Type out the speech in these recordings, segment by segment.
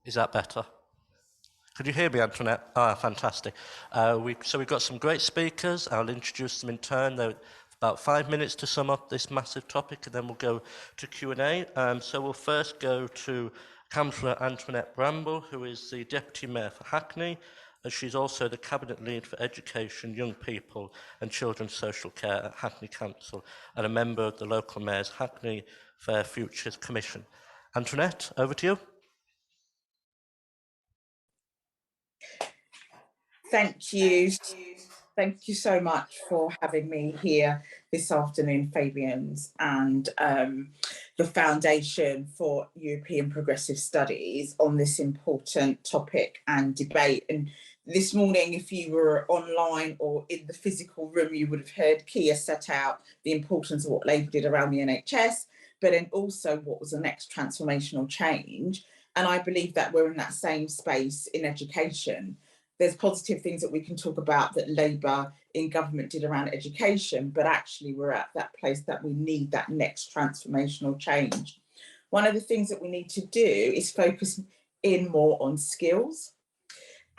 Is that better? Could you hear me, Antoinette? Ah, fantastic. So we've got some great speakers. I'll introduce them in turn. They're about 5 minutes to sum up this massive topic, and then we'll go to Q&A. So we'll first go to Cllr Anntoinette Bramble, who is the Deputy Mayor for Hackney, and she's also the Cabinet Lead for Education, Young People and Children's Social Care at Hackney Council, and a member of the local Mayor's Hackney Fair Futures Commission. Antoinette, over to you. Thank you. Thank you so much for having me here this afternoon, Fabians, and the Foundation for European Progressive Studies on this important topic and debate. And this morning, if you were online or in the physical room, you would have heard Kia set out the importance of what Labour did around the NHS, but then also what was the next transformational change. And I believe that we're in that same space in education. There's positive things that we can talk about that Labour in government did around education, but actually we're at that place that we need that next transformational change. One of the things that we need to do is focus in more on skills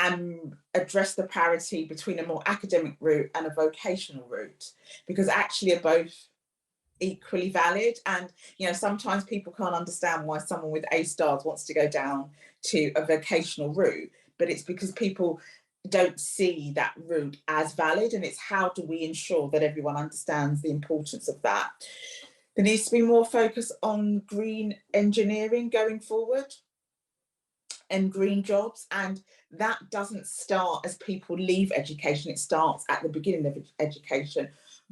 and address the parity between a more academic route and a vocational route, because actually are both equally valid. And sometimes people can't understand why someone with A stars wants to go down to a vocational route, but it's because people don't see that route as valid, and it's how do we ensure that everyone understands the importance of that. There needs to be more focus on green engineering going forward and green jobs, and that doesn't start as people leave education, it starts at the beginning of education,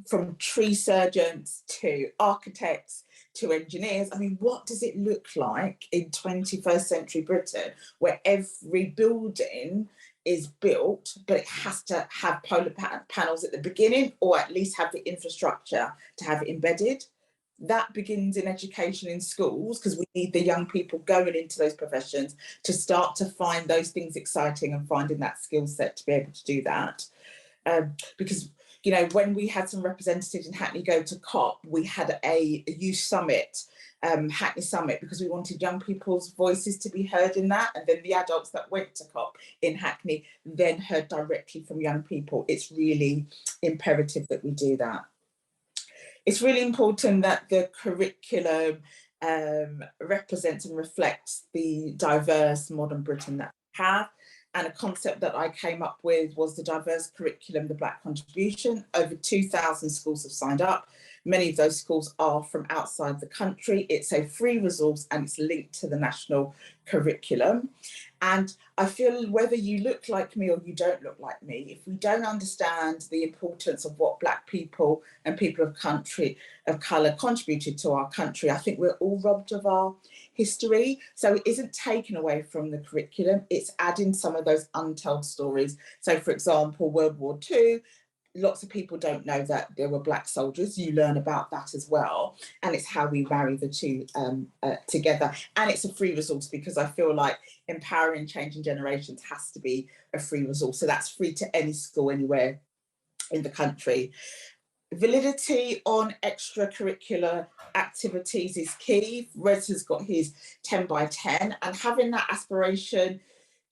from tree surgeons to architects to engineers. I mean, what does it look like in 21st century Britain where every building is built, but it has to have solar panels at the beginning, or at least have the infrastructure to have it embedded? That begins in education in schools, because we need the young people going into those professions to start to find those things exciting and finding that skill set to be able to do that. Because when we had some representatives in Hackney go to COP, we had a youth summit, Hackney Summit, because we wanted young people's voices to be heard in that. And then the adults that went to COP in Hackney then heard directly from young people. It's really imperative that we do that. It's really important that the curriculum represents and reflects the diverse modern Britain that we have. And a concept that I came up with was the diverse curriculum, the Black contribution. Over 2,000 schools have signed up. Many of those schools are from outside the country. It's a free resource and it's linked to the national curriculum. And I feel whether you look like me or you don't look like me, if we don't understand the importance of what Black people and people of colour contributed to our country, I think we're all robbed of our history. So it isn't taken away from the curriculum, it's adding some of those untold stories. So for example, World War II, lots of people don't know that there were Black soldiers. You learn about that as well. And it's how we marry the two together. And it's a free resource, because I feel like empowering changing generations has to be a free resource. So that's free to any school anywhere in the country. Validity on extracurricular activities is key. Rez has got his 10 by 10, and having that aspiration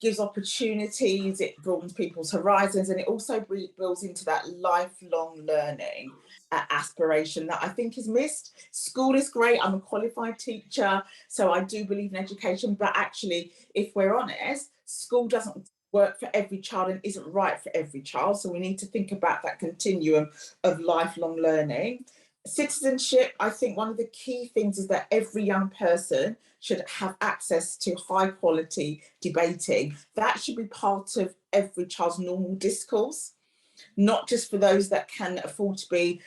gives opportunities, it broadens people's horizons, and it also builds into that lifelong learning aspiration that I think is missed. School is great, I'm a qualified teacher, so I do believe in education, but actually, if we're honest, school doesn't work for every child and isn't right for every child, so we need to think about that continuum of lifelong learning. Citizenship, I think one of the key things is that every young person should have access to high quality debating. That should be part of every child's normal discourse, not just for those that can afford to be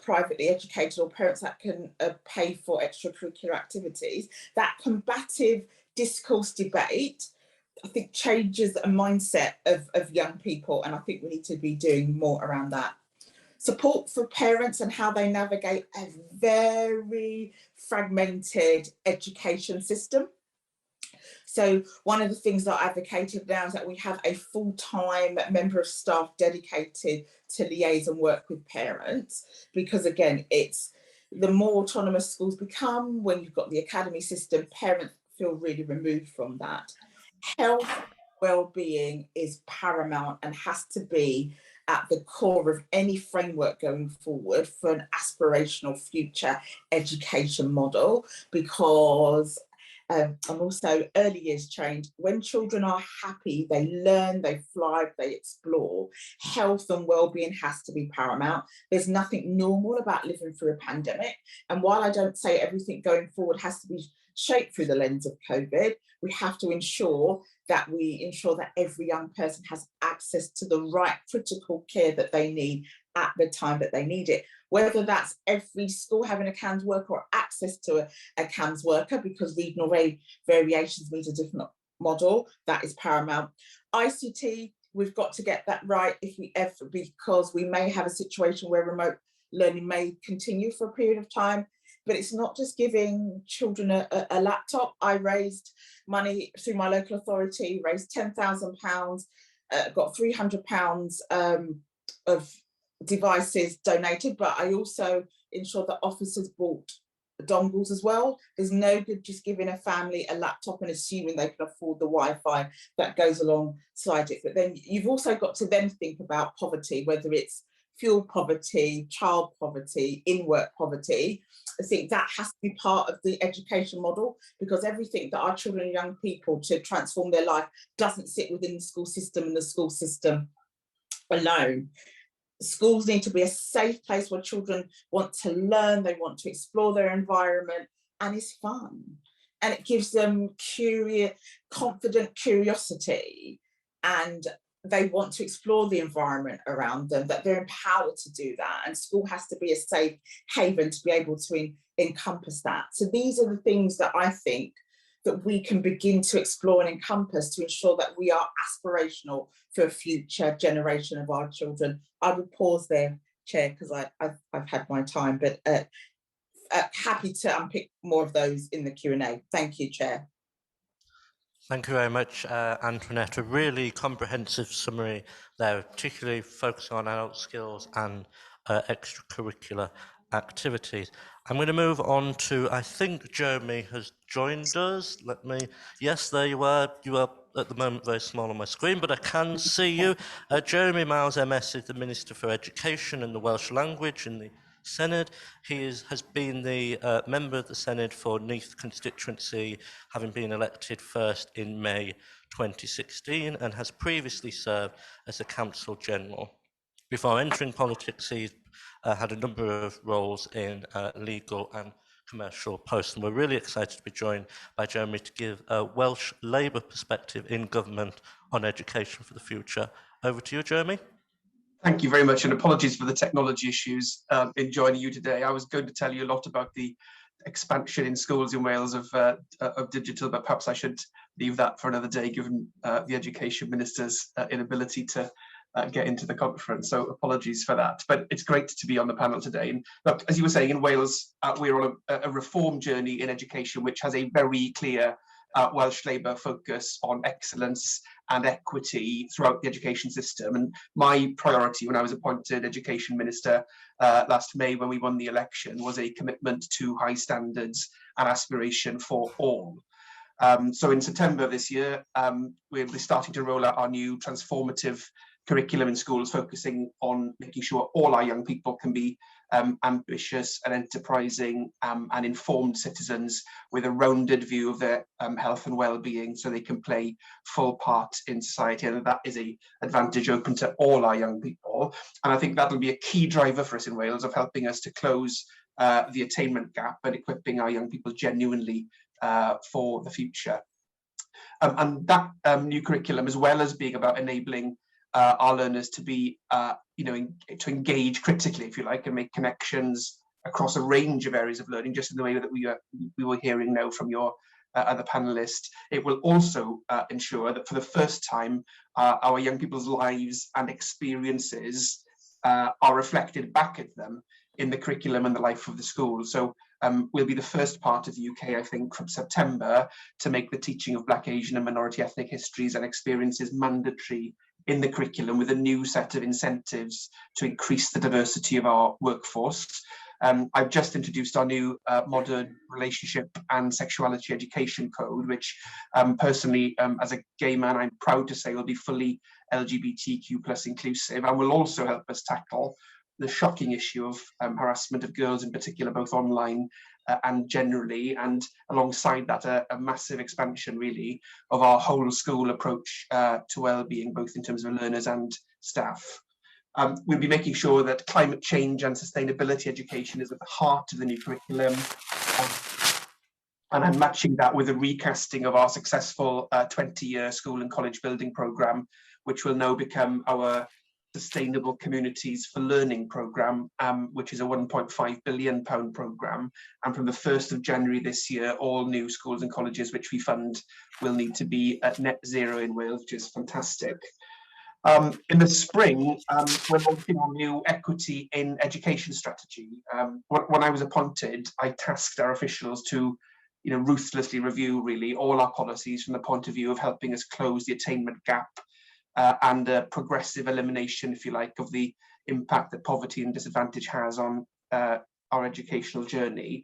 privately educated or parents that can pay for extracurricular activities. That combative discourse debate, I think, changes a mindset of young people, and I think we need to be doing more around that. Support for parents and how they navigate a very fragmented education system. So one of the things that I advocated now is that we have a full-time member of staff dedicated to liaise and work with parents, because again, it's the more autonomous schools become, when you've got the academy system, parents feel really removed from that. Health, well-being is paramount and has to be at the core of any framework going forward for an aspirational future education model, because and also early years trained. When children are happy, they learn, they thrive, they explore. Health and well-being has to be paramount. There's nothing normal about living through a pandemic. And while I don't say everything going forward has to be shaped through the lens of COVID, we have to ensure that every young person has access to the right critical care that they need at the time that they need it. Whether that's every school having a CAMHS worker or access to a CAMHS worker, because regional variations need a different model, that is paramount. ICT, we've got to get that right because we may have a situation where remote learning may continue for a period of time. But it's not just giving children a laptop. I raised money through my local authority, raised £10,000, got £300 of devices donated, but I also ensured that officers bought dongles as well. There's no good just giving a family a laptop and assuming they can afford the Wi-Fi that goes alongside it. But then you've also got to then think about poverty, whether it's fuel poverty, child poverty, in-work poverty. I think that has to be part of the education model, because everything that our children and young people to transform their life doesn't sit within the school system and the school system alone. Schools need to be a safe place where children want to learn, they want to explore their environment, and it's fun. And it gives them confident curiosity, and they want to explore the environment around them, that they're empowered to do that. And school has to be a safe haven to be able to encompass that. So these are the things that I think that we can begin to explore and encompass to ensure that we are aspirational for a future generation of our children. I will pause there, Chair, because I've had my time, but happy to unpick more of those in the Q&A. Thank you, Chair. Thank you very much, Antoinette. A really comprehensive summary there, particularly focusing on adult skills and extracurricular activities. I'm going to move on to, I think Jeremy has joined us. Yes, there you are. You are at the moment very small on my screen, but I can see you. Jeremy Miles, MS, is the Minister for Education and the Welsh Language in the Senedd. He has been the member of the Senedd for Neath constituency, having been elected first in May 2016, and has previously served as the Counsel General. Before entering politics, he had a number of roles in legal and commercial posts, and we're really excited to be joined by Jeremy to give a Welsh Labour perspective in government on education for the future. Over to you, Jeremy. Thank you very much, and apologies for the technology issues in joining you today. I was going to tell you a lot about the expansion in schools in Wales of digital, but perhaps I should leave that for another day, given the Education Minister's inability to get into the conference. So apologies for that, but it's great to be on the panel today. And look, as you were saying, in Wales, we're on a reform journey in education, which has a very clear Welsh Labour focus on excellence and equity throughout the education system. And my priority when I was appointed Education Minister last May, when we won the election, was a commitment to high standards and aspiration for all. So in September of this year, we'll be starting to roll out our new transformative curriculum in schools, focusing on making sure all our young people can be ambitious and enterprising and informed citizens with a rounded view of their health and well-being, so they can play full part in society, and that is an advantage open to all our young people. And I think that'll be a key driver for us in Wales of helping us to close the attainment gap and equipping our young people genuinely for the future. And that new curriculum, as well as being about enabling our learners to be, to engage critically, if you like, and make connections across a range of areas of learning, just in the way that we were hearing now from your other panelists. It will also ensure that for the first time, our young people's lives and experiences are reflected back at them in the curriculum and the life of the school. So we'll be the first part of the UK, I think, from September to make the teaching of Black, Asian and minority ethnic histories and experiences mandatory in the curriculum, with a new set of incentives to increase the diversity of our workforce. I've just introduced our new modern relationship and sexuality education code, which personally, as a gay man, I'm proud to say will be fully LGBTQ plus inclusive, and will also help us tackle the shocking issue of harassment of girls in particular, both online and generally, and alongside that a massive expansion really of our whole school approach to well-being, both in terms of learners and staff. We'll be making sure that climate change and sustainability education is at the heart of the new curriculum, and I'm matching that with a recasting of our successful 20-year school and college building programme, which will now become our Sustainable Communities for Learning programme, which is a £1.5 billion programme. And from the 1st of January this year, all new schools and colleges which we fund will need to be at net zero in Wales, which is fantastic. In the spring, we're launching our new equity in education strategy. When I was appointed, I tasked our officials to ruthlessly review really all our policies from the point of view of helping us close the attainment gap and a progressive elimination, if you like, of the impact that poverty and disadvantage has on our educational journey.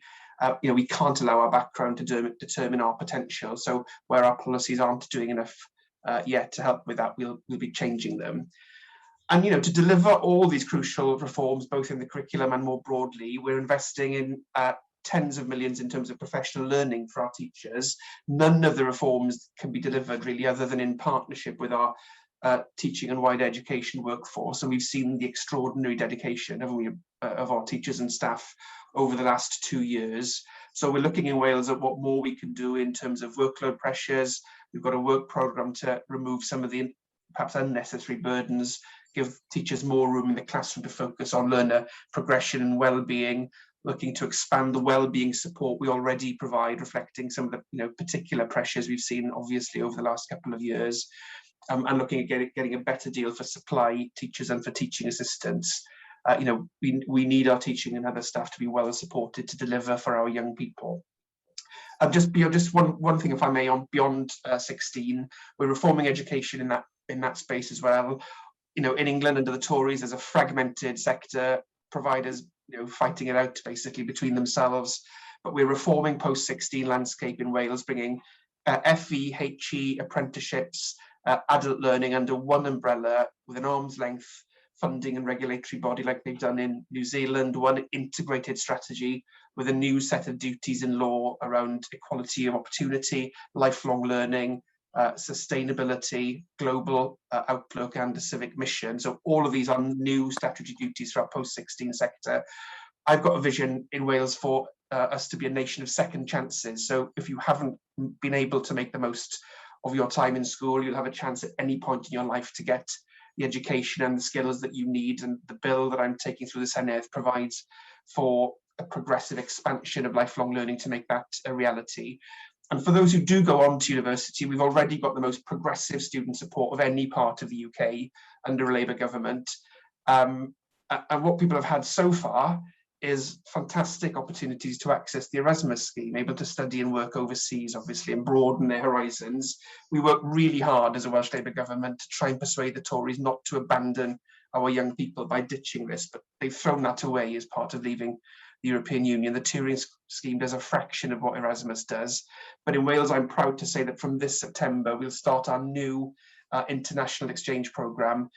We can't allow our background to determine our potential. So where our policies aren't doing enough yet to help with that, we'll be changing them. And to deliver all these crucial reforms, both in the curriculum and more broadly, we're investing in tens of millions in terms of professional learning for our teachers. None of the reforms can be delivered really other than in partnership with our teaching and wider education workforce, and we've seen the extraordinary dedication, haven't we, of our teachers and staff over the last 2 years. So we're looking in Wales at what more we can do in terms of workload pressures. We've got a work programme to remove some of the perhaps unnecessary burdens, give teachers more room in the classroom to focus on learner progression and well-being, looking to expand the well-being support we already provide, reflecting some of the particular pressures we've seen obviously over the last couple of years. And looking at getting a better deal for supply teachers and for teaching assistants. We need our teaching and other staff to be well supported to deliver for our young people. Just one thing, if I may, on beyond 16, we're reforming education in that space as well. In England under the Tories, there's a fragmented sector, providers fighting it out basically between themselves. But we're reforming post-16 landscape in Wales, bringing FE, HE apprenticeships, adult learning under one umbrella with an arm's length funding and regulatory body like they've done in New Zealand, one integrated strategy with a new set of duties in law around equality of opportunity, lifelong learning, sustainability, global outlook and a civic mission. So all of these are new statutory duties for our post-16 sector. I've got a vision in Wales for us to be a nation of second chances. So if you haven't been able to make the most of your time in school, you'll have a chance at any point in your life to get the education and the skills that you need. And the bill that I'm taking through the Senedd provides for a progressive expansion of lifelong learning to make that a reality. And for those who do go on to university, we've already got the most progressive student support of any part of the UK under a Labour government. And what people have had so far is fantastic opportunities to access the Erasmus scheme, able to study and work overseas, obviously, and broaden their horizons. We work really hard as a Welsh Labour government to try and persuade the Tories not to abandon our young people by ditching this, but they've thrown that away as part of leaving the European Union. The Turing scheme does a fraction of what Erasmus does. But in Wales, I'm proud to say that from this September, we'll start our new international exchange programme,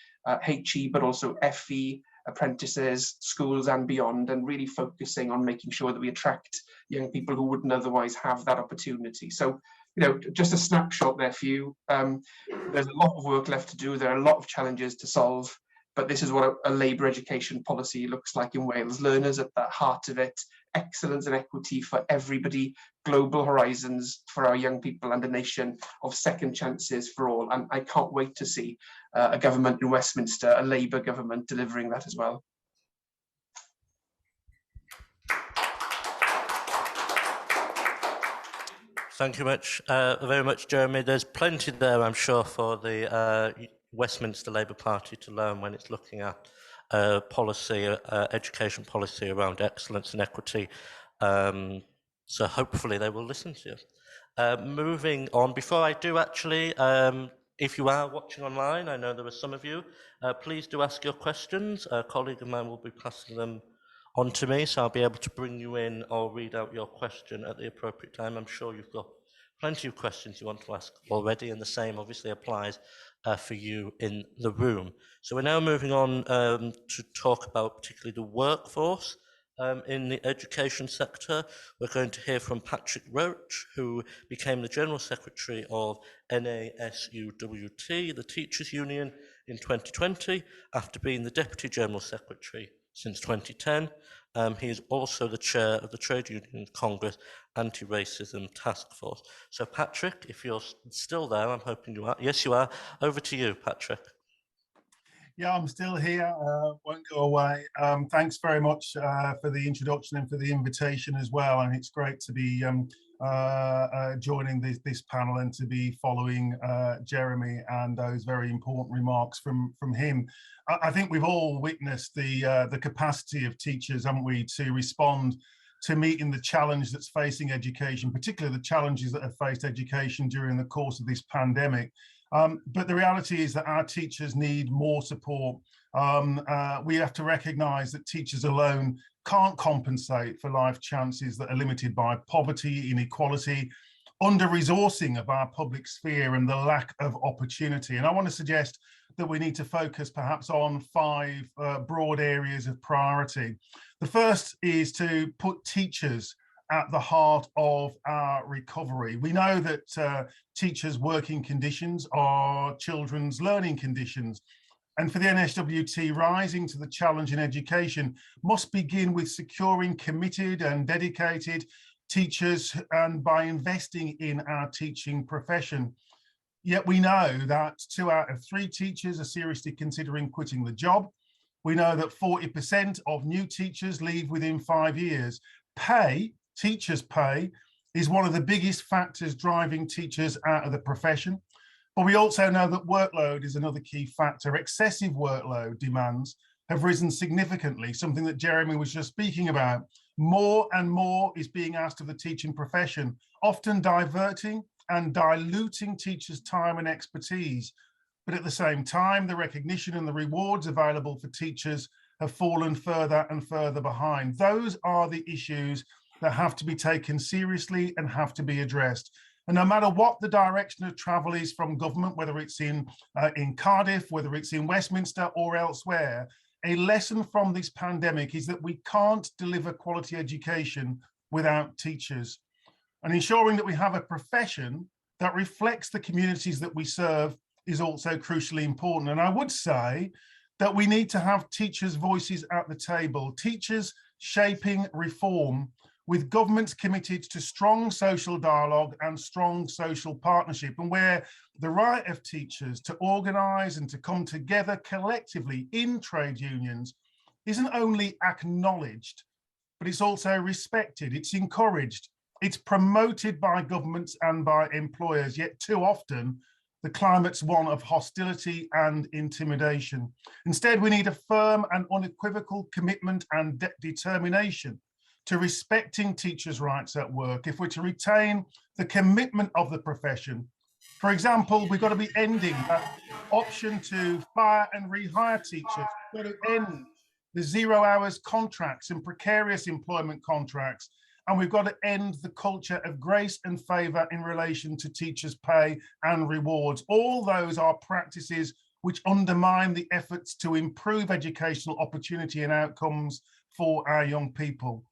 HE, but also FE, apprentices, schools and beyond, and really focusing on making sure that we attract young people who wouldn't otherwise have that opportunity. So, just a snapshot there for you. There's a lot of work left to do. There are a lot of challenges to solve, but this is what a Labour education policy looks like in Wales. Learners at the heart of it, excellence and equity for everybody, global horizons for our young people, and a nation of second chances for all. And I can't wait to see a government in Westminster, a Labour government, delivering that as well. Thank you very much, Jeremy. There's plenty there, I'm sure, for the Westminster Labour Party to learn when it's looking at education policy around excellence and equity. So hopefully they will listen to you. Moving on, before I do actually, if you are watching online, I know there are some of you, please do ask your questions. A colleague of mine will be passing them onto me, so I'll be able to bring you in or read out your question at the appropriate time. I'm sure you've got plenty of questions you want to ask already, and the same obviously applies for you in the room. So we're now moving on to talk about particularly the workforce in the education sector. We're going to hear from Patrick Roach, who became the General Secretary of NASUWT, the Teachers' Union, in 2020, after being the Deputy General Secretary since 2010. He is also the chair of the Trade Union Congress Anti-Racism Task Force. So Patrick, if you're still there, I'm hoping you are. Yes, you are. Over to you, Patrick. Yeah, I'm still here, won't go away. Thanks very much for the introduction and for the invitation as well. And it's great to be joining this panel and to be following Jeremy and those very important remarks from him. I think we've all witnessed the capacity of teachers, haven't we, to respond to meeting the challenge that's facing education, particularly the challenges that have faced education during the course of this pandemic. But the reality is that our teachers need more support. We have to recognise that teachers alone can't compensate for life chances that are limited by poverty, inequality, under-resourcing of our public sphere and the lack of opportunity. And I want to suggest that we need to focus perhaps on 5 broad areas of priority. The first is to put teachers at the heart of our recovery. We know that teachers' working conditions are children's learning conditions. And for the NSWT, rising to the challenge in education must begin with securing committed and dedicated teachers and by investing in our teaching profession. Yet we know that 2 out of 3 teachers are seriously considering quitting the job. We know that 40% of new teachers leave within 5 years. Teachers' pay is one of the biggest factors driving teachers out of the profession. But we also know that workload is another key factor. Excessive workload demands have risen significantly, something that Jeremy was just speaking about. More and more is being asked of the teaching profession, often diverting and diluting teachers' time and expertise. But at the same time, the recognition and the rewards available for teachers have fallen further and further behind. Those are the issues that have to be taken seriously and have to be addressed. And no matter what the direction of travel is from government, whether it's in Cardiff, whether it's in Westminster or elsewhere, a lesson from this pandemic is that we can't deliver quality education without teachers. And ensuring that we have a profession that reflects the communities that we serve is also crucially important. And I would say that we need to have teachers' voices at the table, teachers shaping reform, with governments committed to strong social dialogue and strong social partnership, and where the right of teachers to organise and to come together collectively in trade unions isn't only acknowledged, but it's also respected, it's encouraged, it's promoted by governments and by employers. Yet too often, the climate's one of hostility and intimidation. Instead, we need a firm and unequivocal commitment and determination to respecting teachers' rights at work if we're to retain the commitment of the profession. For example, we've got to be ending that option to fire and rehire teachers. We've got to end the 0 hours contracts and precarious employment contracts. And we've got to end the culture of grace and favour in relation to teachers' pay and rewards. All those are practices which undermine the efforts to improve educational opportunity and outcomes for our young people.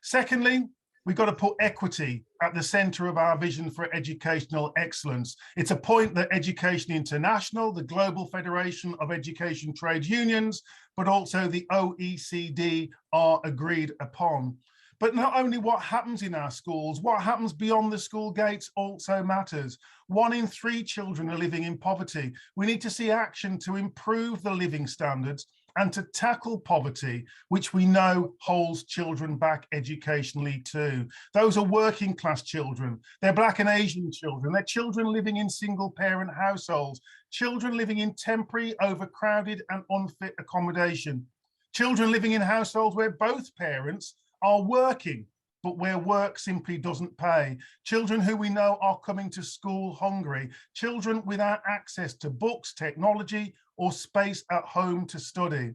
Secondly, we've got to put equity at the centre of our vision for educational excellence. It's a point that Education International, the Global Federation of Education Trade Unions, but also the OECD are agreed upon. But not only what happens in our schools, what happens beyond the school gates also matters. 1 in 3 children are living in poverty. We need to see action to improve the living standards and to tackle poverty, which we know holds children back educationally too. Those are working class children, they're Black and Asian children, they're children living in single parent households, children living in temporary, overcrowded and unfit accommodation, children living in households where both parents are working, but where work simply doesn't pay, children who we know are coming to school hungry, children without access to books, technology, or space at home to study.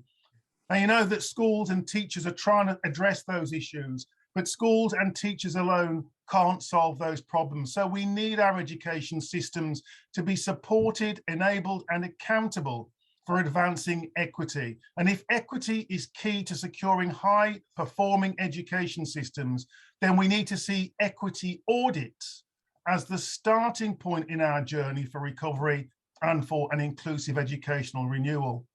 And you know that schools and teachers are trying to address those issues, but schools and teachers alone can't solve those problems. So we need our education systems to be supported, enabled, and accountable for advancing equity. And if equity is key to securing high-performing education systems, then we need to see equity audits as the starting point in our journey for recovery and for an inclusive educational renewal.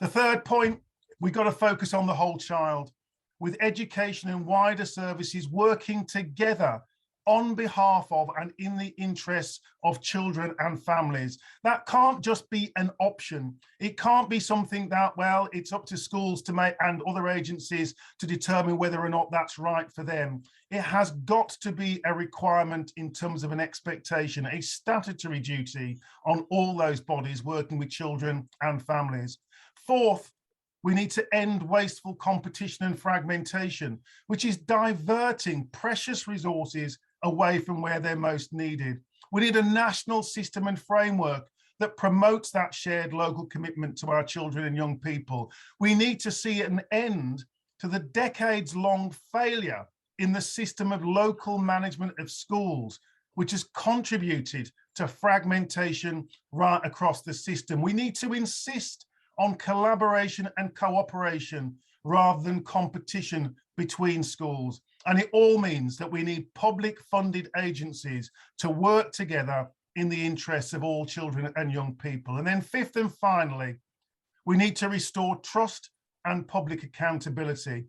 The third point, we've got to focus on the whole child, with education and wider services working together on behalf of and in the interests of children and families. That can't just be an option. It can't be something that, well, it's up to schools to make and other agencies to determine whether or not that's right for them. It has got to be a requirement in terms of an expectation, a statutory duty on all those bodies working with children and families. Fourth, we need to end wasteful competition and fragmentation, which is diverting precious resources away from where they're most needed. We need a national system and framework that promotes that shared local commitment to our children and young people. We need to see an end to the decades-long failure in the system of local management of schools, which has contributed to fragmentation right across the system. We need to insist on collaboration and cooperation rather than competition between schools. And it all means that we need public funded agencies to work together in the interests of all children and young people. And then fifth and finally, we need to restore trust and public accountability.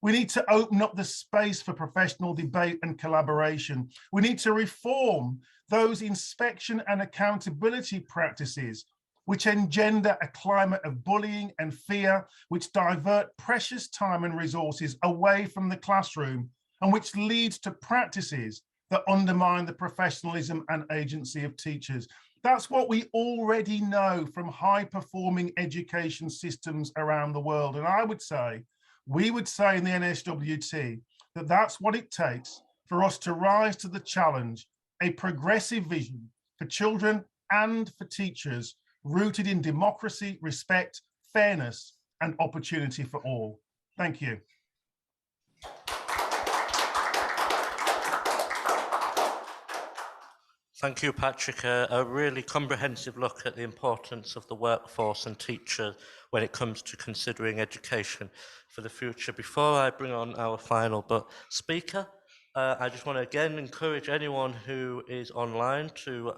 We need to open up the space for professional debate and collaboration. We need to reform those inspection and accountability practices which engender a climate of bullying and fear, which divert precious time and resources away from the classroom, and which leads to practices that undermine the professionalism and agency of teachers. That's what we already know from high-performing education systems around the world. And I would say, we would say in the NASUWT, that that's what it takes for us to rise to the challenge, a progressive vision for children and for teachers, rooted in democracy, respect, fairness, and opportunity for all. Thank you. Thank you, Patrick. A really comprehensive look at the importance of the workforce and teachers when it comes to considering education for the future. Before I bring on our final speaker, I just want to again encourage anyone who is online to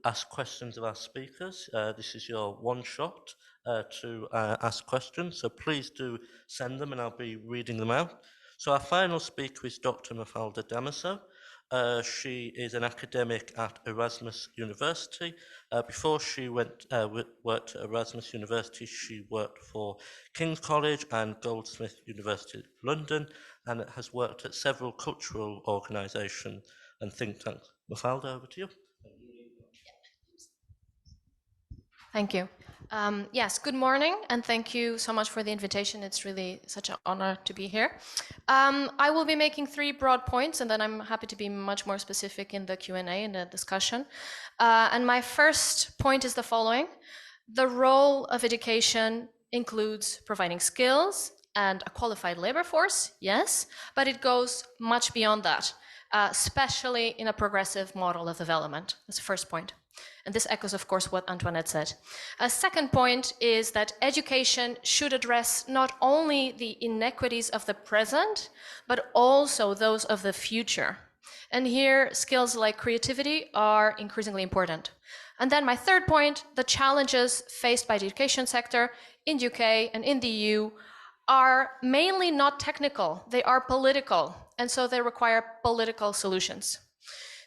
ask questions of our speakers. This is your one shot to ask questions, so please do send them and I'll be reading them out. So our final speaker is Dr. Mafalda Dâmaso. She is an academic at Erasmus University. Before she worked at Erasmus University, she worked for King's College and Goldsmiths University London, and has worked at several cultural organisations and think tanks. Mafalda, over to you. Thank you. Yes, good morning, and thank you so much for the invitation. It's really such an honor to be here. I will be making 3 broad points, and then I'm happy to be much more specific in the Q&A and the discussion. And my first point is the following. The role of education includes providing skills and a qualified labor force, yes, but it goes much beyond that, especially in a progressive model of development. That's the first point. And this echoes, of course, what Antoinette said. A second point is that education should address not only the inequities of the present, but also those of the future. And here, skills like creativity are increasingly important. And then my third point, the challenges faced by the education sector in the UK and in the EU are mainly not technical, they are political, and so they require political solutions.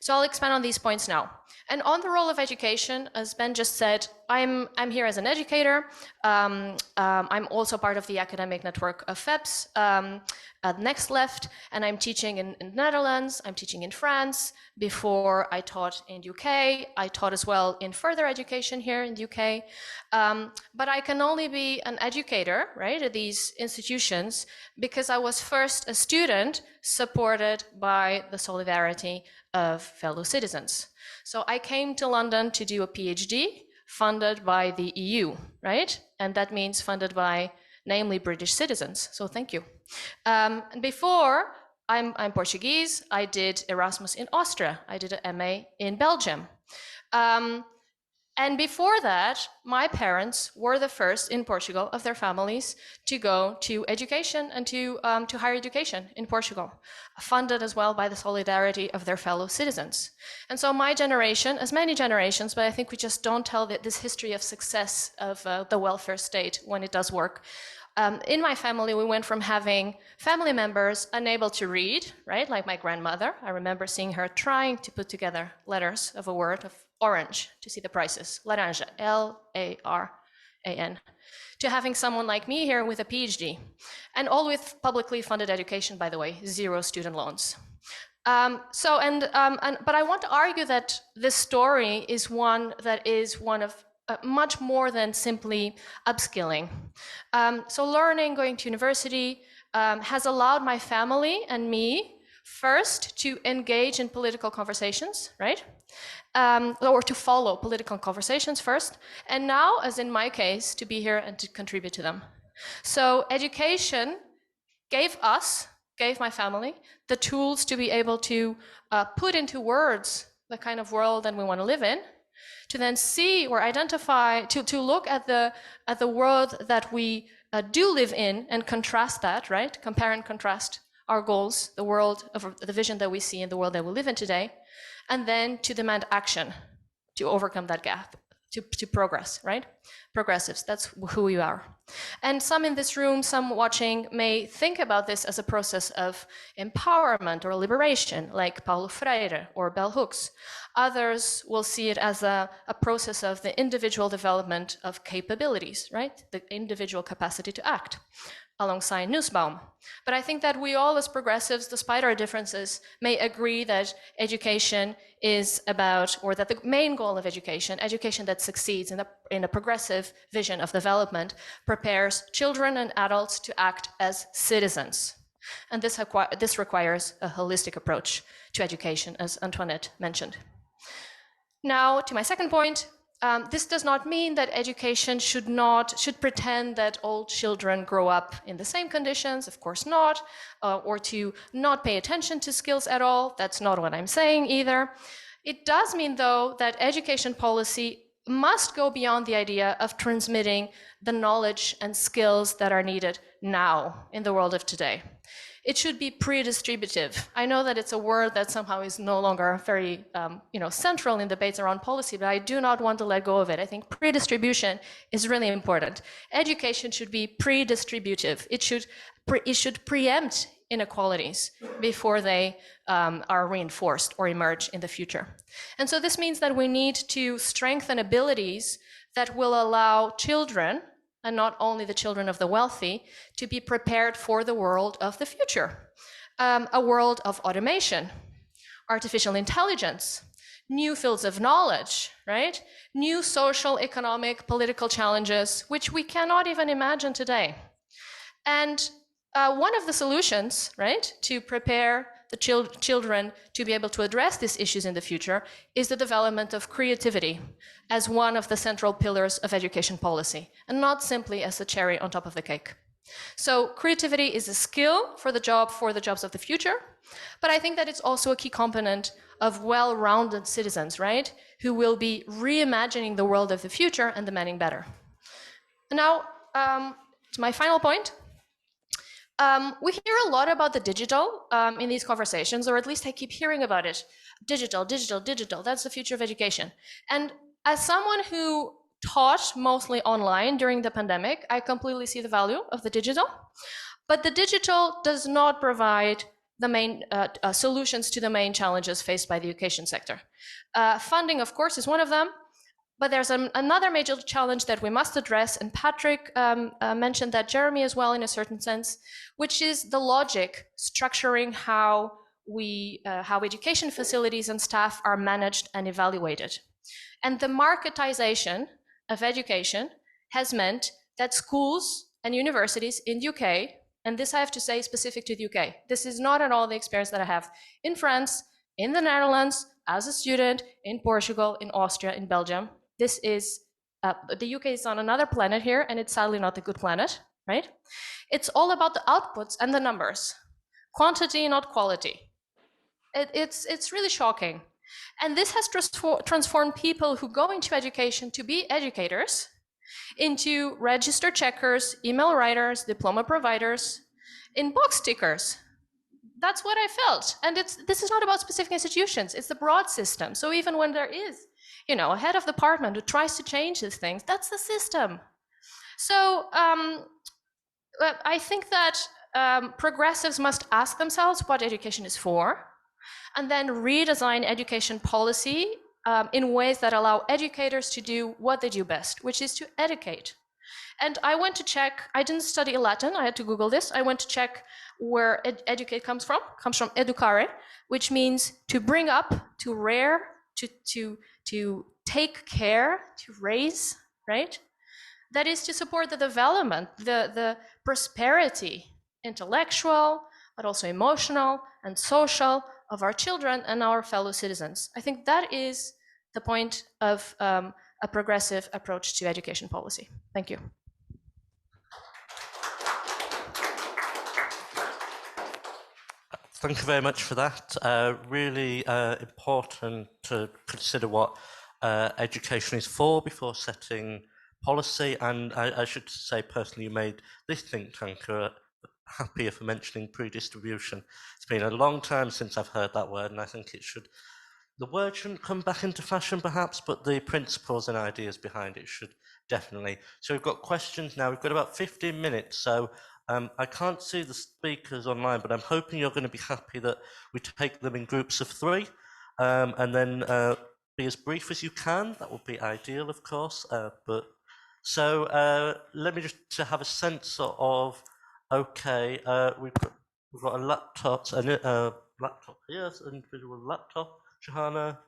So I'll expand on these points now. And on the role of education, as Ben just said, I'm here as an educator. I'm also part of the academic network of FEPS at Next Left, and I'm teaching in the Netherlands, I'm teaching in France. Before I taught in the UK, I taught as well in further education here in the UK. But I can only be an educator, right, at these institutions because I was first a student supported by the solidarity of fellow citizens. So I came to London to do a PhD funded by the EU, right? And that means funded by namely British citizens. So thank you. And before, I'm Portuguese. I did Erasmus in Austria. I did an MA in Belgium. And before that, my parents were the first in Portugal of their families to go to education and to higher education in Portugal, funded as well by the solidarity of their fellow citizens. And so my generation, as many generations, but I think we just don't tell this history of success of the welfare state when it does work. In my family, we went from having family members unable to read, right? Like my grandmother. I remember seeing her trying to put together letters of a word of orange to see the prices. Laranja, L-A-R-A-N. To having someone like me here with a PhD. And all with publicly funded education, by the way, 0 student loans. But I want to argue that this story is one that is one of much more than simply upskilling. So learning, going to university, has allowed my family and me first to engage in political conversations, right? Or to follow political conversations first, and now, as in my case, to be here and to contribute to them. So education gave my family, the tools to be able to put into words the kind of world that we want to live in, to then see or identify, to look at the world that we do live in and contrast that, right? Compare and contrast our goals, the world of the vision that we see in the world that we live in today, and then to demand action to overcome that gap, to progress, right? Progressives, that's who we are. And some in this room, some watching, may think about this as a process of empowerment or liberation, like Paulo Freire or Bell Hooks. Others will see it as a process of the individual development of capabilities, right? The individual capacity to act, alongside Nussbaum. But I think that we all as progressives, despite our differences, may agree that education is about, or that the main goal of education that succeeds in a progressive vision of development, prepares children and adults to act as citizens. And this requires a holistic approach to education, as Antoinette mentioned. Now, to my second point, this does not mean that education should pretend that all children grow up in the same conditions, of course not, or to not pay attention to skills at all. That's not what I'm saying either. It does mean, though, that education policy must go beyond the idea of transmitting the knowledge and skills that are needed now in the world of today. It should be pre-distributive. I know that it's a word that somehow is no longer very central in debates around policy, but I do not want to let go of it. I think pre-distribution is really important. Education should be pre-distributive. It should preempt inequalities before they are reinforced or emerge in the future. And so this means that we need to strengthen abilities that will allow children, and not only the children of the wealthy, to be prepared for the world of the future. A world of automation, artificial intelligence, new fields of knowledge, right? New social, economic, political challenges, which we cannot even imagine today. And one of the solutions, right, to prepare the children to be able to address these issues in the future is the development of creativity as one of the central pillars of education policy, and not simply as the cherry on top of the cake. So creativity is a skill for the jobs of the future, but I think that it's also a key component of well-rounded citizens, right, who will be reimagining the world of the future and demanding better. Now, to my final point. We hear a lot about the digital in these conversations, or at least I keep hearing about it. Digital, digital, digital, that's the future of education. And as someone who taught mostly online during the pandemic, I completely see the value of the digital. But the digital does not provide the main solutions to the main challenges faced by the education sector. Funding, of course, is one of them. But there's another major challenge that we must address, and Patrick mentioned that, Jeremy as well, in a certain sense, which is the logic structuring how education facilities and staff are managed and evaluated. And the marketization of education has meant that schools and universities in the UK, and this I have to say specific to the UK, this is not at all the experience that I have in France, in the Netherlands, as a student, in Portugal, in Austria, in Belgium. This is, the UK is on another planet here, and it's sadly not the good planet, right? It's all about the outputs and the numbers. Quantity, not quality. It's really shocking. And this has transformed people who go into education to be educators into register checkers, email writers, diploma providers, in box tickers. That's what I felt. And this is not about specific institutions, it's the broad system. So even when there is, a head of department who tries to change these things, that's the system. So I think that progressives must ask themselves what education is for, and then redesign education policy in ways that allow educators to do what they do best, which is to educate. And I went to check, I didn't study Latin, I had to Google this. I went to check where educate comes from educare, which means to bring up, to rear, to take care, to raise, right? That is to support the development, the prosperity, intellectual, but also emotional and social of our children and our fellow citizens. I think that is the point of a progressive approach to education policy. Thank you. Thank you very much for that. Really important to consider what education is for before setting policy. And I should say personally, you made this think tank happier for mentioning pre-distribution. It's been a long time since I've heard that word, and I think the word shouldn't come back into fashion perhaps, but the principles and ideas behind it should definitely. So we've got questions now. We've got about 15 minutes. So I can't see the speakers online, but I'm hoping you're going to be happy that we take them in groups of 3 and then be as brief as you can. That would be ideal, of course. So let me just to have a sense of, okay, we've got a laptop, laptop here, an individual laptop. Shahana.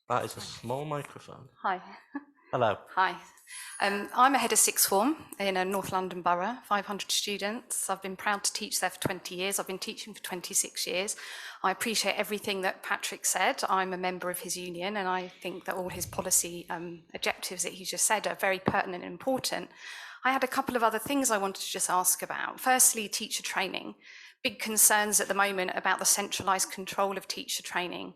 That is a small microphone. Hi. Hello. Hi. I'm a head of sixth form in a North London borough, 500 students. I've been proud to teach there for 20 years. I've been teaching for 26 years. I appreciate everything that Patrick said. I'm a member of his union, and I think that all his policy objectives that he just said are very pertinent and important. I had a couple of other things I wanted to just ask about. Firstly, teacher training. Big concerns at the moment about the centralised control of teacher training.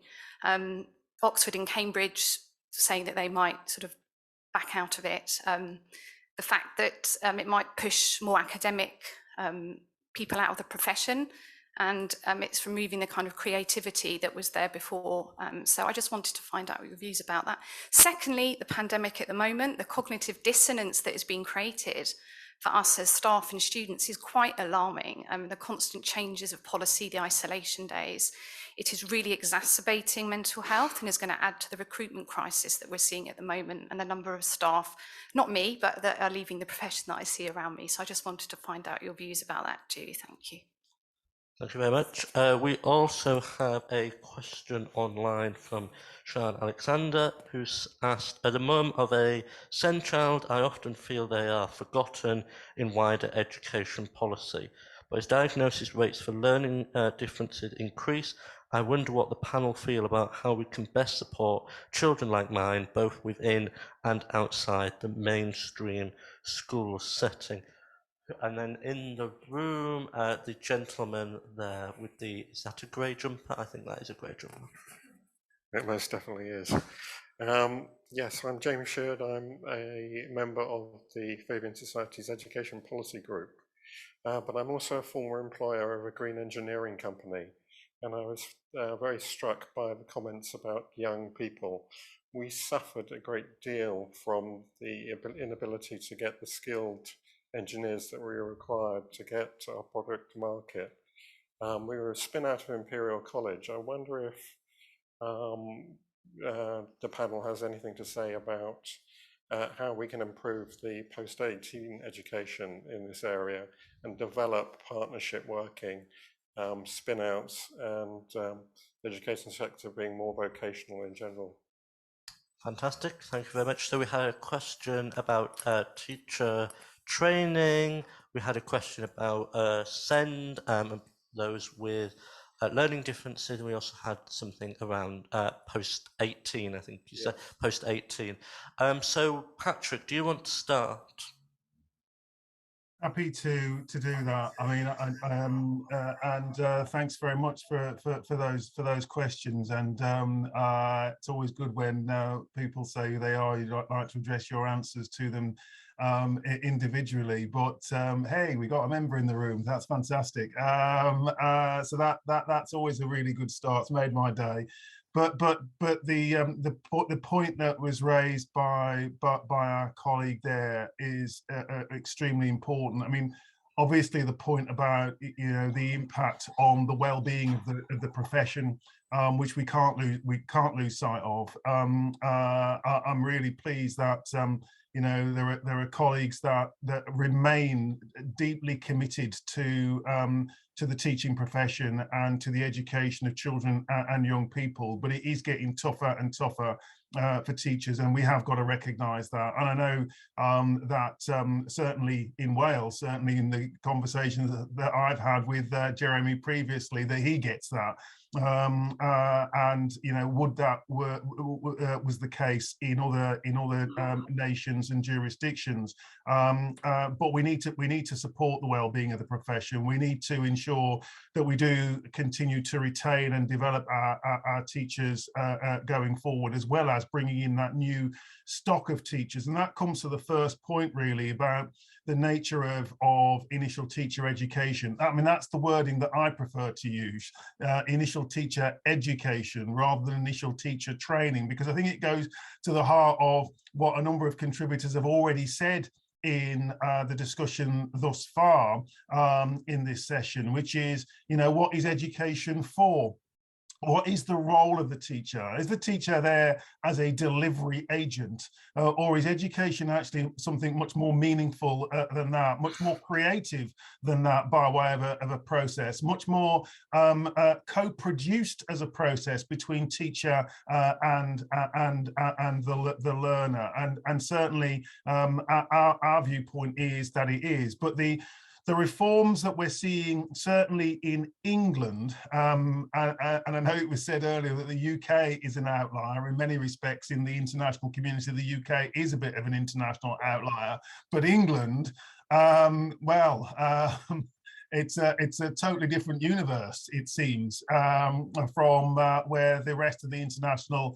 Oxford and Cambridge saying that they might sort of back out of it. The fact that it might push more academic people out of the profession, and it's removing the kind of creativity that was there before. So I just wanted to find out your views about that. Secondly, the pandemic at the moment, the cognitive dissonance that is being created for us as staff and students is quite alarming. The constant changes of policy, the isolation days, it is really exacerbating mental health and is going to add to the recruitment crisis that we're seeing at the moment, and the number of staff, not me, but that are leaving the profession that I see around me. So I just wanted to find out your views about that too. Thank you. Thank you very much. We also have a question online from Sean Alexander, who's asked, at the mum of a SEND child, I often feel they are forgotten in wider education policy. But as diagnosis rates for learning differences increase, I wonder what the panel feel about how we can best support children like mine, both within and outside the mainstream school setting. And then in the room, the gentleman there with the, is that a grey jumper? I think that is a grey jumper. It most definitely is. Yes, I'm James Sheard. I'm a member of the Fabian Society's Education Policy Group, but I'm also a former employer of a green engineering company. And I was very struck by the comments about young people. We suffered a great deal from the inability to get the skilled engineers that we were required to get our product to market. We were a spin out of Imperial College. I wonder if the panel has anything to say about how we can improve the post-18 education in this area and develop partnership working, spin-outs, and the education sector being more vocational in general. Fantastic, thank you very much. So we had a question about teacher training. We had a question about SEND, those with learning differences, and we also had something around post 18, I think you said, post 18. So Patrick, do you want to start? Happy to do that. I mean, thanks very much for those questions. And it's always good when people say who they are. You'd like to address your answers to them individually. But hey, we got a member in the room. That's fantastic. So that's always a really good start. It's made my day. But the point that was raised by our colleague there is extremely important. I mean, obviously the point about the impact on the well-being of the profession, which we can't lose sight of. I'm really pleased that there are colleagues that remain deeply committed to the teaching profession and to the education of children and young people, but it is getting tougher and tougher for teachers, and we have got to recognise that. And I know that certainly in Wales, certainly in the conversations that I've had with Jeremy previously, that he gets that. And would that was the case in other nations and jurisdictions, but we need to support the well-being of the profession. We need to ensure that we do continue to retain and develop our teachers going forward, as well as bringing in that new stock of teachers. And that comes to the first point really about the nature of initial teacher education. I mean, that's the wording that I prefer to use, initial teacher education rather than initial teacher training, because I think it goes to the heart of what a number of contributors have already said in the discussion thus far in this session, which is, what is education for? What is the role of the teacher? Is the teacher there as a delivery agent, or is education actually something much more meaningful than that, much more creative than that by way of a process, much more co-produced as a process between teacher and the learner? And certainly our viewpoint is that it is, but the reforms that we're seeing, certainly in England, and I know it was said earlier that the UK is an outlier in many respects in the international community. The UK is a bit of an international outlier, but England, it's a totally different universe, it seems, from where the rest of the international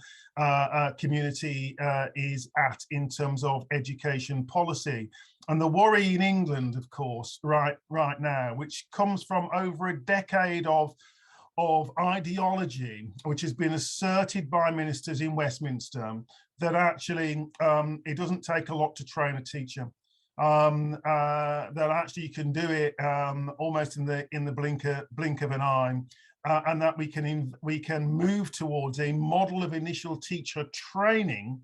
community is at in terms of education policy. And the worry in England, of course, right now, which comes from over a decade of ideology, which has been asserted by ministers in Westminster, that actually it doesn't take a lot to train a teacher. That actually you can do it almost in the blink of an eye, and that we can move towards a model of initial teacher training,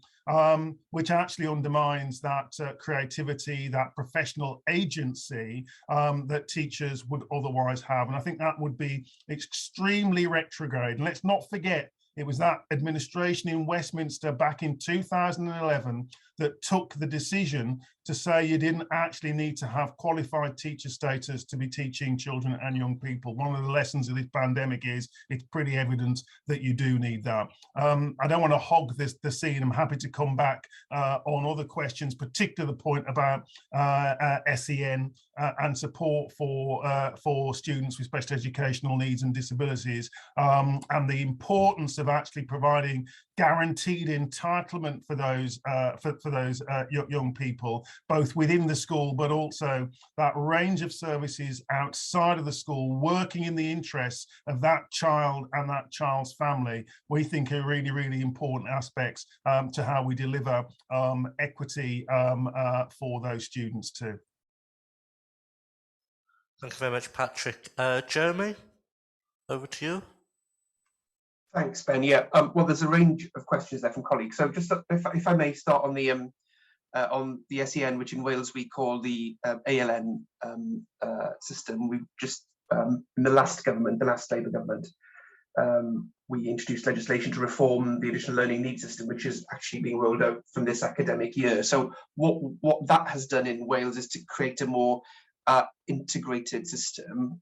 which actually undermines that creativity, that professional agency that teachers would otherwise have. And I think that would be extremely retrograde. And let's not forget, it was that administration in Westminster back in 2011 that took the decision to say you didn't actually need to have qualified teacher status to be teaching children and young people. One of the lessons of this pandemic is it's pretty evident that you do need that. I don't want to hog the scene. I'm happy to come back on other questions, particularly the point about SEN and support for students with special educational needs and disabilities, and the importance of actually providing guaranteed entitlement for those young people, both within the school, but also that range of services outside of the school, working in the interests of that child and that child's family, we think are really, really important aspects to how we deliver equity for those students too. Thank you very much, Patrick. Jeremy, over to you. Thanks, Ben. Yeah, well, there's a range of questions there from colleagues. So just if I may start on the SEN, which in Wales we call the ALN system. We've just, in the last government, the last Labour government, we introduced legislation to reform the additional learning needs system, which is actually being rolled out from this academic year. So what that has done in Wales is to create a more integrated system.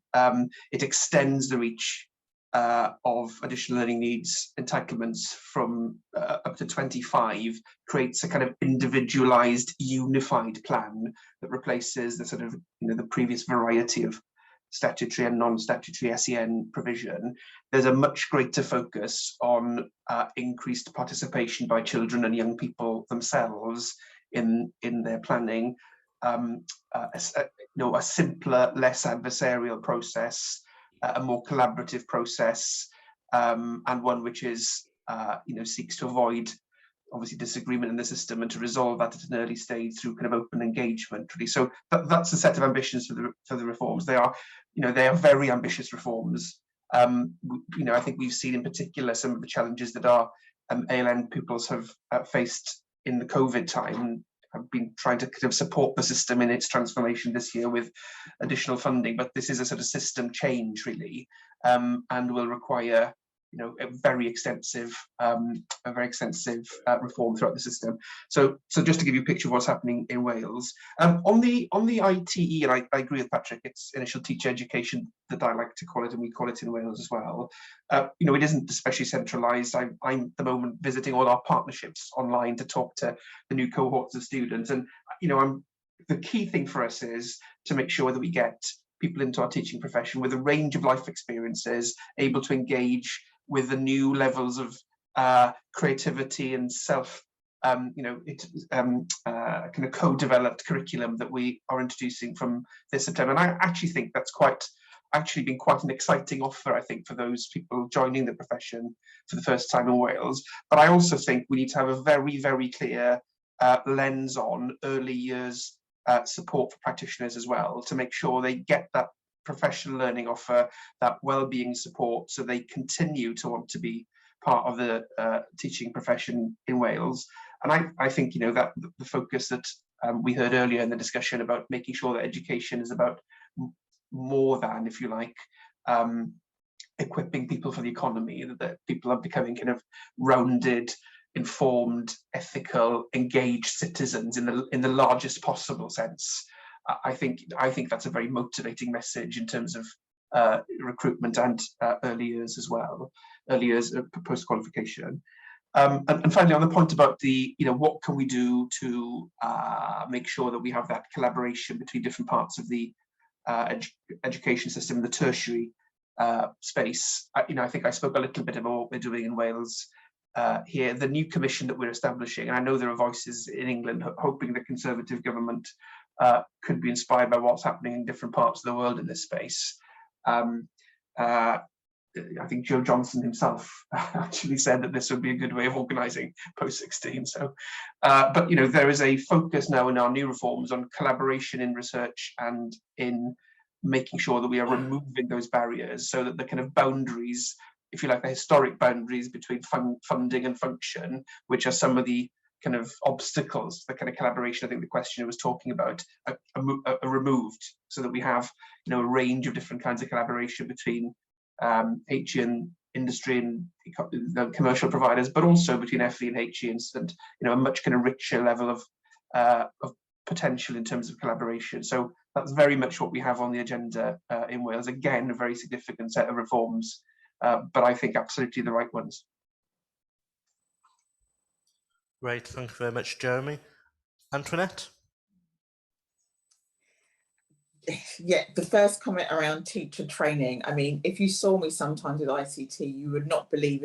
It extends the reach of additional learning needs entitlements from up to 25 creates a kind of individualized, unified plan that replaces the sort of, the previous variety of statutory and non-statutory SEN provision. There's a much greater focus on increased participation by children and young people themselves in their planning, a simpler, less adversarial process, a more collaborative process, and one which is, seeks to avoid obviously disagreement in the system and to resolve that at an early stage through kind of open engagement, really. So that's a set of ambitions for the reforms. They are very ambitious reforms. I think we've seen in particular some of the challenges that our ALN pupils have faced in the COVID time. I've been trying to kind of support the system in its transformation this year with additional funding, but this is a sort of system change, really, and will require a very extensive reform throughout the system. So just to give you a picture of what's happening in Wales, on the ITE, and I agree with Patrick, it's initial teacher education that I like to call it, and we call it in Wales as well. It isn't especially centralised. I'm at the moment visiting all our partnerships online to talk to the new cohorts of students, and the key thing for us is to make sure that we get people into our teaching profession with a range of life experiences, able to engage with the new levels of creativity and self, kind of co-developed curriculum that we are introducing from this September. And I actually think that's been quite an exciting offer, I think, for those people joining the profession for the first time in Wales. But I also think we need to have a very, very clear lens on early years support for practitioners as well, to make sure they get that professional learning offer, that well-being support, so they continue to want to be part of the teaching profession in Wales. And I think that the focus that we heard earlier in the discussion about making sure that education is about more than, if you like, equipping people for the economy, that people are becoming kind of rounded, informed, ethical, engaged citizens in the largest possible sense. I think that's a very motivating message in terms of recruitment and early years as well, early years post-qualification. And finally, on the point about what can we do to make sure that we have that collaboration between different parts of the education system, the tertiary space. I think I spoke a little bit about what we're doing in Wales here. The new commission that we're establishing, and I know there are voices in England hoping the Conservative government could be inspired by what's happening in different parts of the world in this space. I think Joe Johnson himself actually said that this would be a good way of organising post-16. So, but there is a focus now in our new reforms on collaboration in research and in making sure that we are removing those barriers, so that the kind of boundaries, if you like, the historic boundaries between funding and function, which are some of the kind of obstacles, the kind of collaboration I think the questioner was talking about, are removed, so that we have a range of different kinds of collaboration between HE and industry and the commercial providers, but also between FE and HE, and a much kind of richer level of potential in terms of collaboration. So that's very much what we have on the agenda in Wales. Again, a very significant set of reforms, but I think absolutely the right ones. Great, thank you very much, Jeremy. Antoinette? Yeah, the first comment around teacher training. I mean, if you saw me sometimes with ICT, you would not believe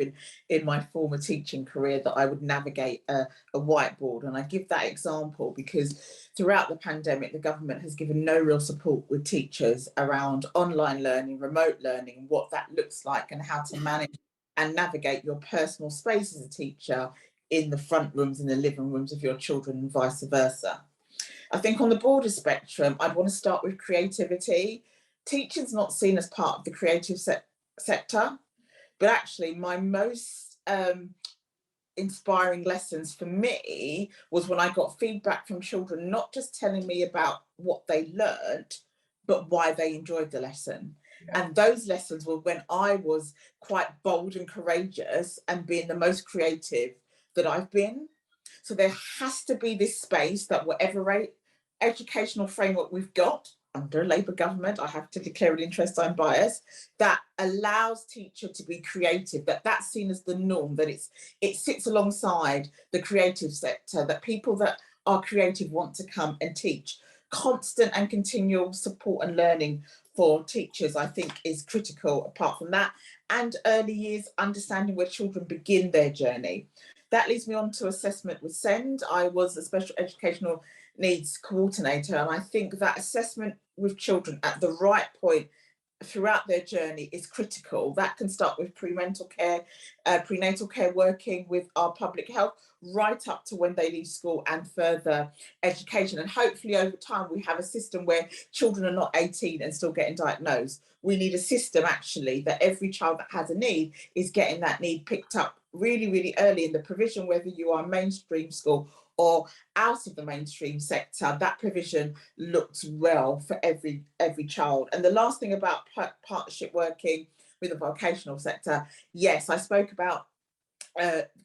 in my former teaching career that I would navigate a whiteboard. And I give that example because throughout the pandemic, the government has given no real support with teachers around online learning, remote learning, what that looks like, and how to manage and navigate your personal space as a teacher in the front rooms and the living rooms of your children and vice versa. I think on the broader spectrum, I'd want to start with creativity. Teaching's not seen as part of the creative sector, but actually my most inspiring lessons for me was when I got feedback from children, not just telling me about what they learned, but why they enjoyed the lesson. Yeah. And those lessons were when I was quite bold and courageous and being the most creative that I've been. So there has to be this space that whatever educational framework we've got, under a Labour government, I have to declare an interest, I'm biased, that allows teacher to be creative, that's seen as the norm, that it sits alongside the creative sector, that people that are creative want to come and teach. Constant and continual support and learning for teachers, I think, is critical apart from that. And early years, understanding where children begin their journey. That leads me on to assessment with SEND. I was a special educational needs coordinator, and I think that assessment with children at the right point throughout their journey is critical. That can start with prenatal care, working with our public health, right up to when they leave school and further education. And hopefully over time we have a system where children are not 18 and still getting diagnosed. We need a system actually that every child that has a need is getting that need picked up really, really early in the provision, whether you are mainstream school or out of the mainstream sector. That provision looks well for every child. And the last thing about partnership working with the vocational sector, yes, I spoke about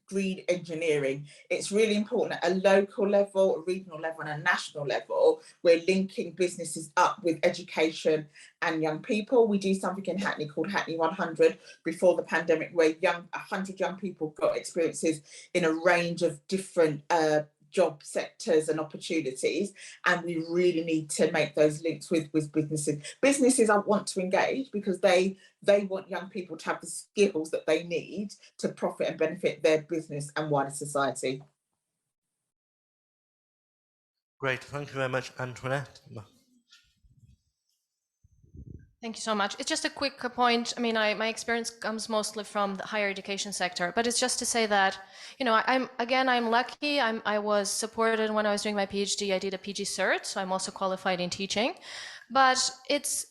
green engineering. It's really important at a local level, a regional level and a national level. We're linking businesses up with education and young people. We do something in Hackney called Hackney 100 before the pandemic, where 100 young people got experiences in a range of different job sectors and opportunities, and we really need to make those links with businesses. Businesses want to engage because they want young people to have the skills that they need to profit and benefit their business and wider society. Great, thank you very much, Antoinette. Thank you so much. It's just a quick point. I mean, my experience comes mostly from the higher education sector, but it's just to say that, you know, I'm lucky. I was supported when I was doing my PhD. I did a PG cert, so I'm also qualified in teaching. But it's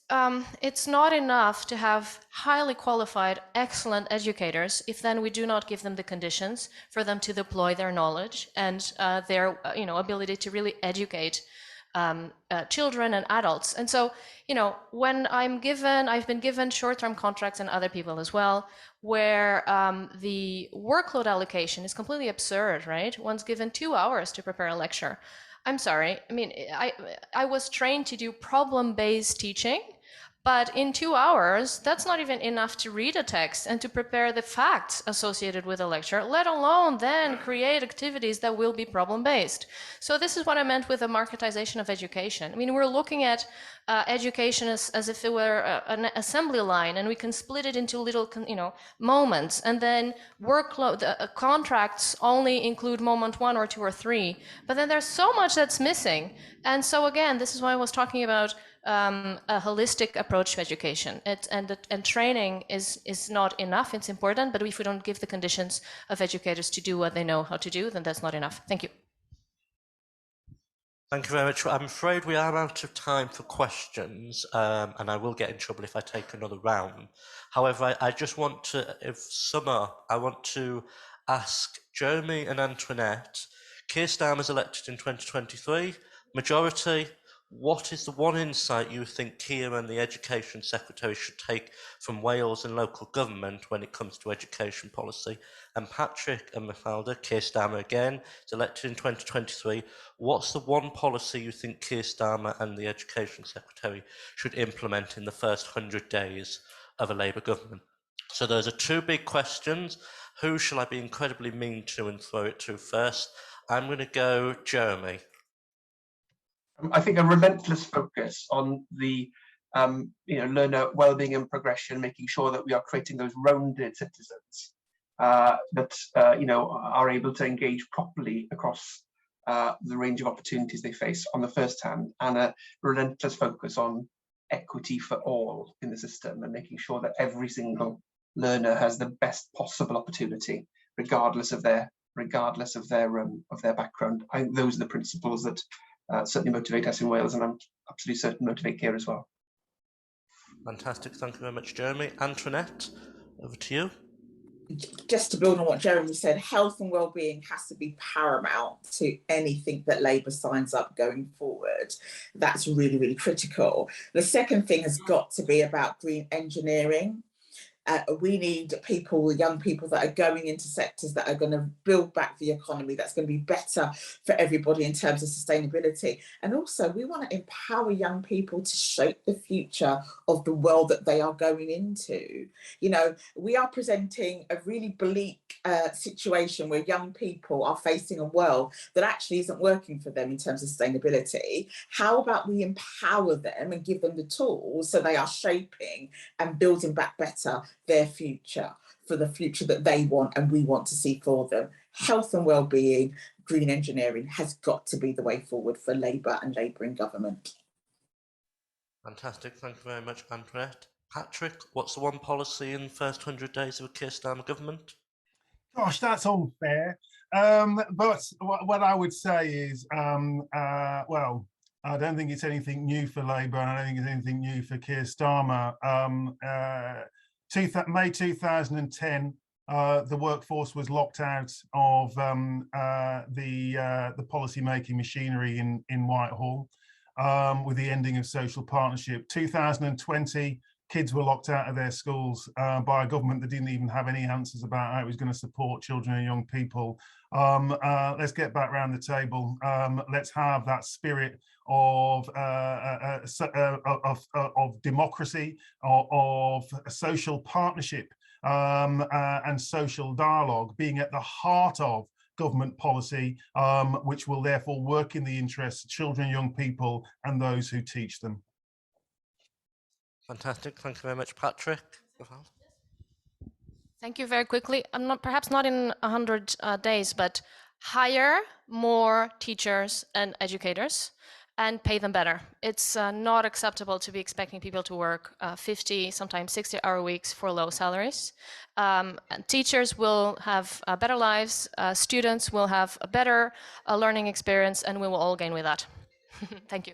not enough to have highly qualified, excellent educators if then we do not give them the conditions for them to deploy their knowledge and their ability to really educate children and adults. And so, you know, when I've been given short-term contracts, and other people as well, where the workload allocation is completely absurd, right? One's given 2 hours to prepare a lecture. I'm sorry, I mean, I was trained to do problem-based teaching, but in 2 hours, that's not even enough to read a text and to prepare the facts associated with a lecture, let alone then create activities that will be problem-based. So this is what I meant with the marketization of education. I mean, we're looking at education as if it were an assembly line, and we can split it into little, moments, and then workload, contracts only include moment 1 or 2 or 3, but then there's so much that's missing. And so again, this is why I was talking about a holistic approach to education. And training is not enough. It's important, but if we don't give the conditions of educators to do what they know how to do, then that's not enough. Thank you. Thank you very much. I'm afraid we are out of time for questions, and I will get in trouble if I take another round. However, I just want to, I want to ask Jeremy and Antoinette, Cllr Starmer was elected in 2023, majority. What is the one insight you think Cllr and the Education Secretary should take from Wales and local government when it comes to education policy? And Patrick and Mafalda, Cllr Starmer again, is elected in 2023. What's the one policy you think Cllr Starmer and the Education Secretary should implement in the first 100 days of a Labour government? So those are 2 big questions. Who shall I be incredibly mean to and throw it to first? I'm going to go Jeremy. I think a relentless focus on the learner well-being and progression, making sure that we are creating those rounded citizens that are able to engage properly across the range of opportunities they face on the first hand, and a relentless focus on equity for all in the system, and making sure that every single learner has the best possible opportunity, regardless of their background. I think those are the principles that certainly motivate us in Wales, and I'm absolutely certain motivate here as well. Fantastic, thank you very much, Jeremy. Antoinette, over to you. Just to build on what Jeremy said, health and well-being has to be paramount to anything that Labour signs up going forward. That's really, really critical. The second thing has got to be about green engineering. We need people, young people that are going into sectors that are going to build back the economy, that's going to be better for everybody in terms of sustainability. And also we want to empower young people to shape the future of the world that they are going into. You know, we are presenting a really bleak situation where young people are facing a world that actually isn't working for them in terms of sustainability. How about we empower them and give them the tools so they are shaping and building back better their future, for the future that they want and we want to see for them. Health and well-being, green engineering has got to be the way forward for Labour and Labour in government. Fantastic, thank you very much, Antoinette. Patrick, what's the one policy in the first 100 days of a Keir Starmer government? Gosh, that's unfair. But what I would say is, well, I don't think it's anything new for Labour, and I don't think it's anything new for Keir Starmer. May 2010, the workforce was locked out of the policy-making machinery in Whitehall with the ending of social partnership. 2020, kids were locked out of their schools by a government that didn't even have any answers about how it was going to support children and young people. Let's get back around the table. Let's have that spirit of democracy, of social partnership and social dialogue being at the heart of government policy, which will therefore work in the interests of children and young people and those who teach them. Fantastic, thank you very much, Patrick. Thank you very quickly. I'm perhaps not in 100 days, but hire more teachers and educators and pay them better. It's not acceptable to be expecting people to work 50, sometimes 60-hour weeks for low salaries. And teachers will have better lives, students will have a better learning experience, and we will all gain with that. Thank you.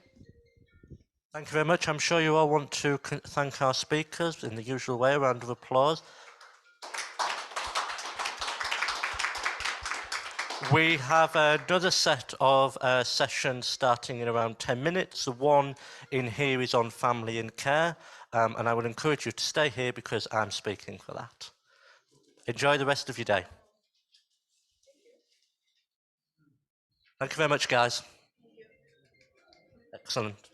Thank you very much. I'm sure you all want to thank our speakers in the usual way, a round of applause. We have another set of sessions starting in around 10 minutes. The one in here is on family and care, and I would encourage you to stay here because I'm speaking for that. Enjoy the rest of your day. Thank you very much, guys. Excellent.